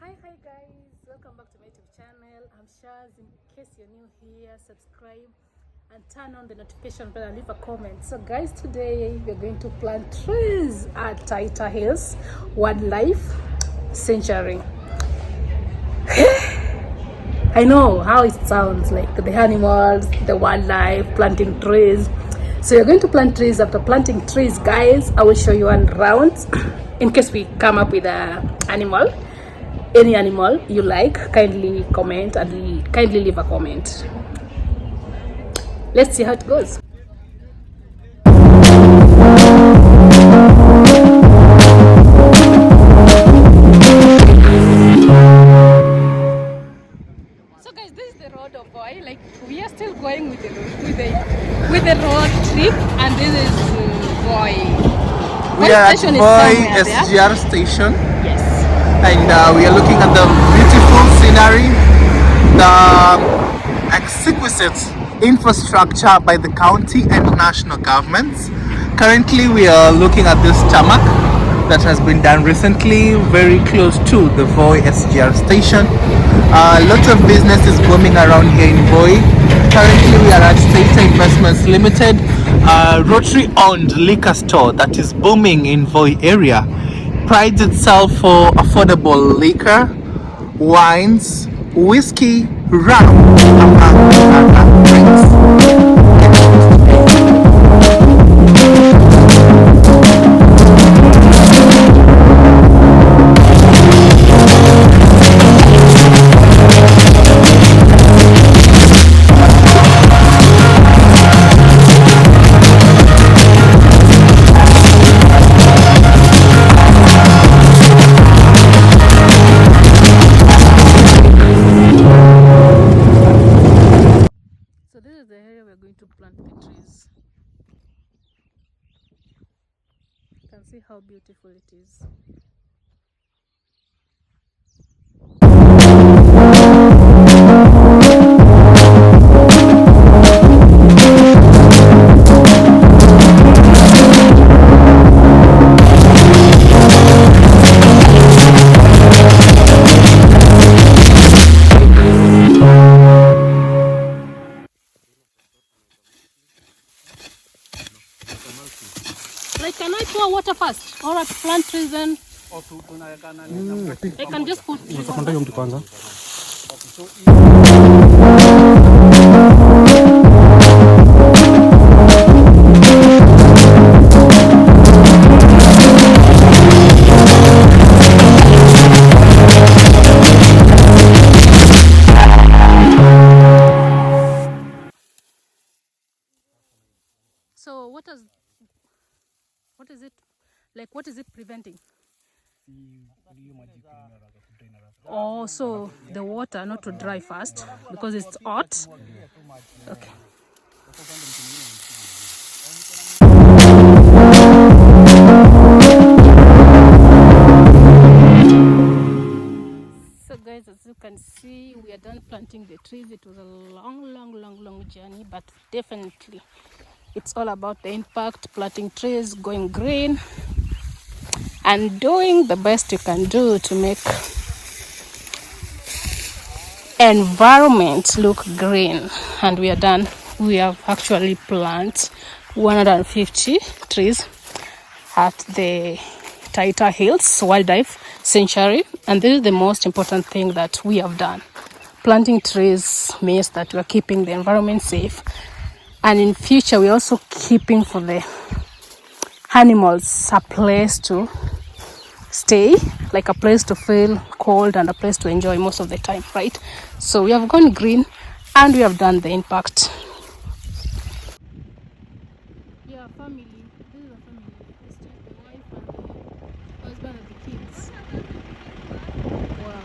Hi guys, welcome back to my YouTube channel. I'm Shaz. In case you're new here, subscribe and turn on the notification bell and leave a comment. So guys, today we're going to plant trees at Taita Hills Wildlife Sanctuary. I know how it sounds, like the animals, the wildlife, planting trees. So you're going to plant trees. After planting trees, guys, I will show you one round. In case we come up with any animal you like, kindly comment and kindly leave a comment. Let's see how it goes. So guys, this is the road of Voi. Like, we are still going with the road trip, and this is Voi. We are at Voi SGR station. Yes. And we are looking at the beautiful scenery, the exquisite infrastructure by the county and national governments. Currently we are looking at this tarmac that has been done recently very close to the Voi SGR station. Lots of business is booming around here in Voi. Currently we are at Taita Investments Limited, a Rotary owned liquor store that is booming in Voi area. Prides itself for affordable liquor, wines, whiskey, rum, among other drinks. So this is the area we're going to plant the trees. You can see how beautiful it is. Like, can I pour water first or at plant trees then? I can just put trees. So what is it like? What is it preventing? Oh, so the water not to dry fast because it's hot. Okay. So guys, as you can see, we are done planting the trees. It was a long journey, but definitely it's all about the impact, planting trees, going green, and doing the best you can do to make environment look green. And we are done. We have actually planted 150 trees at the Taita Hills Wildlife Sanctuary, and this is the most important thing that we have done. Planting trees means that we are keeping the environment safe, and in future we're also keeping for the animals a place to stay, like a place to feel cold and a place to enjoy most of the time, right? So we have gone green and we have done the impact. Yeah, family. This is a family. It's just the wife and the husband and the kids. Wow.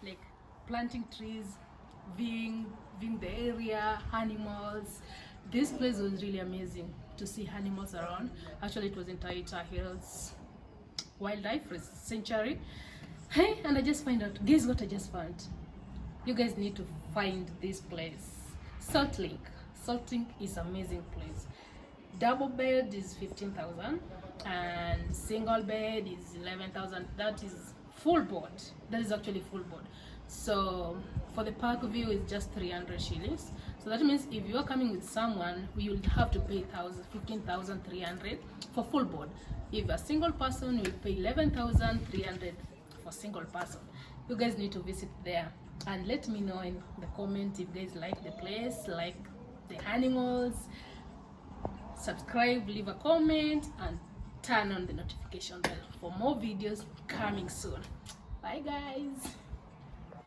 like planting trees, viewing the area, animals. This place was really amazing to see animals around. Actually, it was in Taita Hills Wildlife Sanctuary. Hey, and I just find out, guess what I just found? You guys need to find this place, Salt Lake. Salt Lake is amazing place. Double bed is 15,000 and single bed is 11,000. That is full board. That is actually full board. So for the park view is just 300 shillings. So that means if you are coming with someone, you will have to pay 15,300 for full board. If a single person, you will pay 11,300 for single person. You guys need to visit there and let me know in the comment if you guys like the place, like the animals. Subscribe, leave a comment, and turn on the notification bell for more videos coming soon. Bye guys.